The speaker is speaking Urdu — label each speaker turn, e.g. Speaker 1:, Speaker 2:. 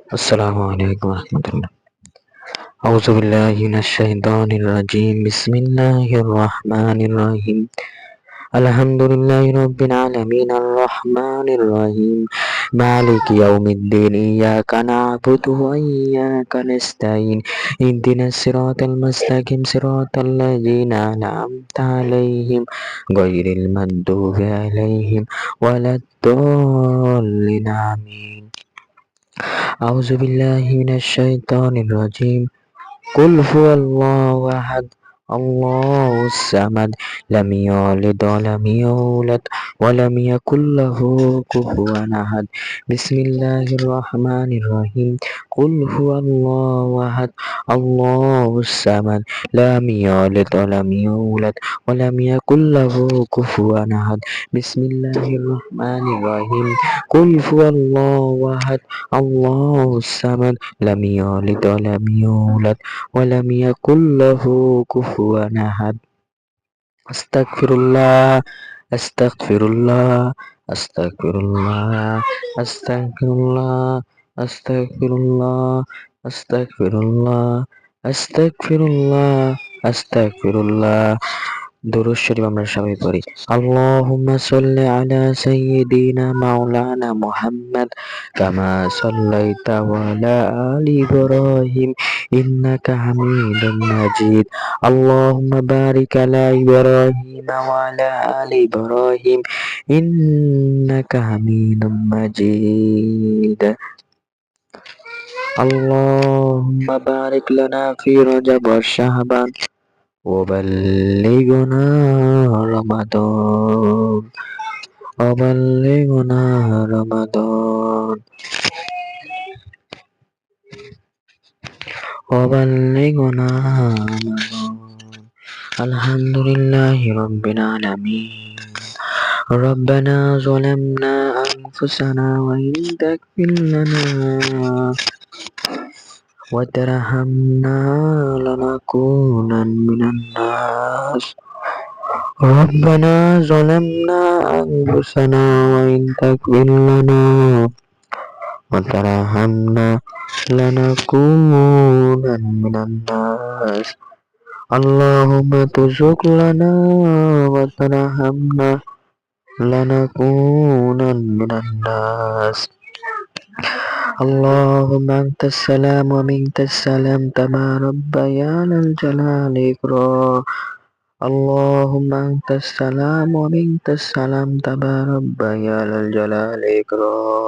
Speaker 1: السلام عليكم ورحمة الله. أعوذ بالله من الشيطان الرجيم. بسم الله الرحمن الرحيم. الحمد لله رب العالمين الرحمن الرحيم مالك يوم الدين إياك نعبد وإياك نستعين اهدنا الصراط المستقيم صراط الذين أنعمت عليهم غير المغضوب عليهم ولا الضالين آمين. أعوذ بالله من الشيطان الرجيم. قل هو الله أحد الله الصمد لم يلد ولم يولد ولم يكن له كفوا أحد. بسم الله الرحمن الرحيم. قل هو الله أحد الله الصمد لم يلد ولم يولد ولم يكن له كفوا أحد. بسم الله الرحمن الرحيم. قل هو الله أحد الله الصمد لم يلد ولم يولد ولم يكن له كفوا أحد. أستغفر الله أستغفر الله أستغفر الله أستغفر الله أستغفر الله أستغفر الله أستغفر الله أستغفر الله. দুরূদ শরীফ আমরা সবাই পড়ি। আল্লাহুম্মা সাল্লি আলা সাইয়্যিদিনা মাওলানা মুহাম্মদ কামা সাল্লাইতা ওয়া আলা আলি ইব্রাহিম ইন্নাকা হামিদুম মাজিদ। আল্লাহুম্মা বারিক আলা ইব্রাহিম ওয়া আলা আলি ইব্রাহিম ইন্নাকা হামিদুম মাজিদ। আল্লাহুম্মা বারিক লানা ফি রজব ওয়া শাবান وبلغنا رمضان وبلغنا رمضان وبلغنا رمضان. الحمد لله رب العالمين. ربنا ظلمنا أنفسنا وإن تغفر لنا وترحمنا لنكونن من الناس. ربنا ظلمنا أنفسنا وإن تغفر لنا وترحمنا لنكونن من الناس. اللهم تزغ لنا وترحمنا لنكونن من الناس. اللهم أنت السلام ومنك السلام تبارك يا ذا الجلال والإكرام. اللهم أنت السلام ومنك السلام تبارك يا ذا الجلال والإكرام.